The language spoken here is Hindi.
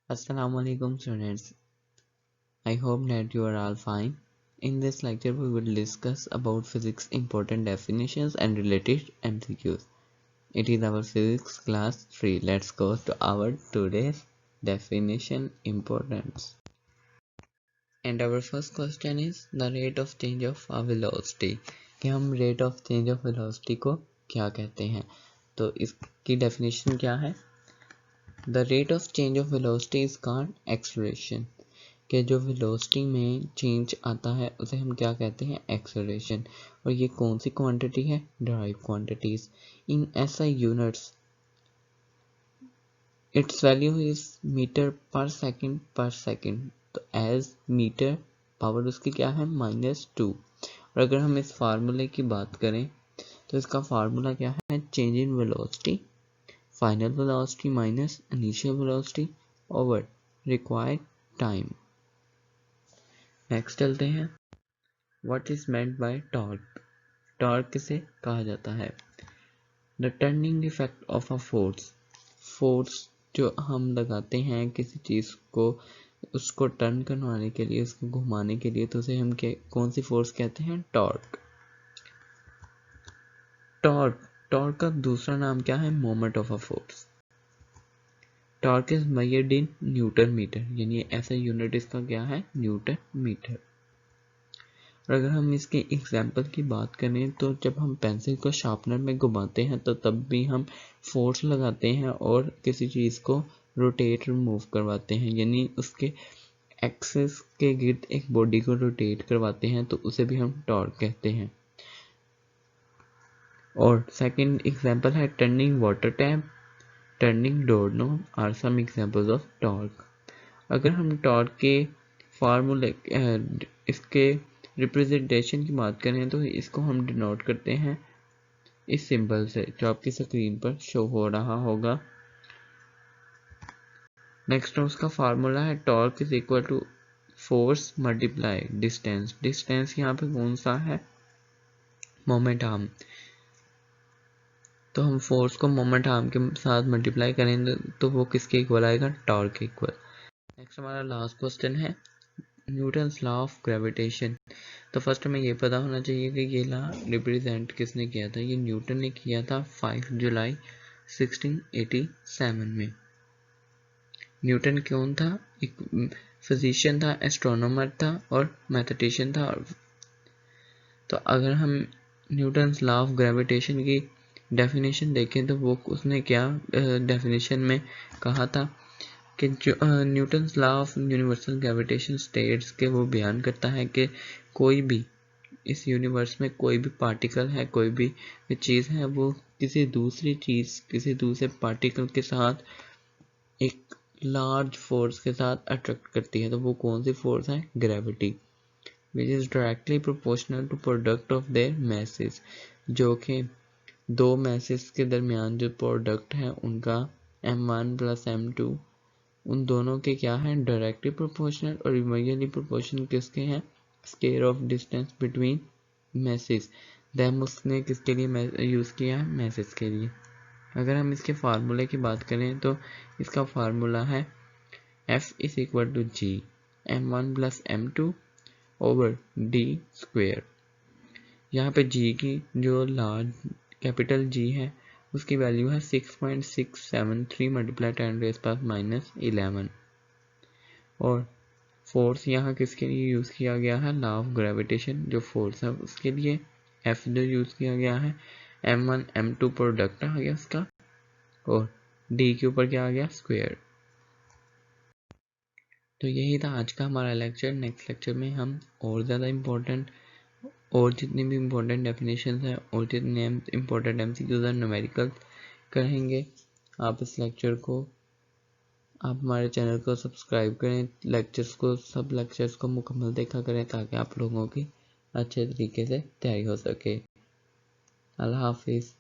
Assalamualaikum students. I hope that you are all fine. In this lecture we will discuss about physics important definitions and related MCQs. It is our physics class 3. Let's go to our today's definition importance. And our first question is the rate of change of a velocity. कि हम rate of change of velocity को क्या कहते हैं? तो इसकी definition क्या है? The rate of change of velocity is called acceleration. कि जो वेलोसिटी में चेंज आता है उसे हम क्या कहते हैं? एक्सेलरेशन. और ये कौन सी क्वांटिटी है? Derive quantities. In SI units its value is meter per second. तो एज मीटर पावर उसकी क्या है? -2. और अगर हम इस फार्मूले की बात करें तो इसका फार्मूला क्या है? Change in velocity, final velocity minus initial velocity over required time. Next चलते हैं. What is meant by torque? Torque किसे कहा जाता है? The turning effect of a force. Force जो हम लगाते हैं किसी चीज को, उसको टर्न करवाने के लिए, उसको घुमाने के लिए, तो उसे हम कौन सी फोर्स कहते हैं? टॉर्क. टॉर्क का दूसरा नाम क्या है? Moment of a force. Torque is measured in newton meter, यानी ऐसा यूनिट इसका क्या है? Newton meter. और अगर हम इसके एग्जाम्पल की बात करें तो जब हम पेंसिल को शार्पनर में घुमाते हैं तो तब भी हम फोर्स लगाते हैं और किसी चीज़ को रोटेट मूव करवाते हैं, यानी उसके एक्सिस के गिर्द एक बॉडी को रोटेट करवाते हैं, तो उसे भी हम टॉर्क कहते हैं. और सेकंड एग्जाम्पल है turning water tap, turning door knob are some examples of torque. अगर हम टॉर्क के फार्मूले इसके रिप्रेजेंटेशन की बात करें तो इसको हम डिनोट करते हैं इस सिंबल से, जो आपकी स्क्रीन पर शो हो रहा होगा. नेक्स्ट उसका फार्मूला है torque is equal to force multiply distance. Distance यहाँ पे कौन सा है? Moment arm. तो हम फोर्स को मोमेंट आर्म के साथ मल्टीप्लाई करेंगे तो वो किसके इक्वल आएगा? टॉर्क के इक्वल. नेक्स्ट हमारा लास्ट क्वेश्चन है न्यूटन्स लॉ ऑफ ग्रेविटेशन. तो फर्स्ट हमें ये पता होना चाहिए कि ये लॉ रिप्रेजेंट किसने किया था. ये न्यूटन ने किया था 5 जुलाई 1687 में. न्यूटन कौन था? एक फिजिशियन था, एस्ट्रोनॉमर था और मैथमेटिशियन था. तो अगर हम न्यूटन्स लॉ ऑफ ग्रेविटेशन की डेफिनेशन देखें तो वो उसने क्या डेफिनेशन में कहा था कि जो Newton's law of universal gravitation states के वो बयान करता है कि कोई भी इस यूनिवर्स में कोई भी पार्टिकल है, कोई भी चीज़ है, वो किसी दूसरे पार्टिकल के साथ एक लार्ज फोर्स के साथ अट्रैक्ट करती है. तो वो कौन सी फोर्स है? Gravity. Which is directly proportional to product of their masses. जो कि दो मैसेज के दरमियान जो प्रोडक्ट है उनका m1 + m2, उन दोनों के क्या है? Directly proportional. और इमेजिनरी प्रोपोर्शनल किसके हैं? Square of distance between message. Them उसने किसके लिए यूज़ किया है? मैसेज के लिए. अगर हम इसके फार्मूले की बात करें तो इसका फार्मूला है F is equal to G m1 + m2 over d². यहाँ पे G की जो लार्ज कैपिटल G है उसकी वैल्यू है 6.673 × 10⁻⁻11. और फोर्स यहाँ किसके लिए यूज़ किया गया है? लॉ ऑफ ग्रेविटेशन जो फोर्स है उसके लिए. F जो यूज़ किया गया है m1 m2 प्रोडक्ट आ गया उसका, और D के ऊपर क्या आ गया? स्क्वायर. तो यही था आज का हमारा लेक्चर. नेक्स्ट लेक्चर में हम और ज़्यादा इम्पोर्टेंट और जितनी भी इम्पोर्टेंट डेफिनेशन है और जितने इम्पोर्टेंट MCQs और न्यूमेरिकल करेंगे. आप इस लेक्चर को, आप हमारे चैनल को सब्सक्राइब करें, सब लेक्चर्स को मुकम्मल देखा करें ताकि आप लोगों की अच्छे तरीके से तैयारी हो सके. अल्लाह हाफिज़.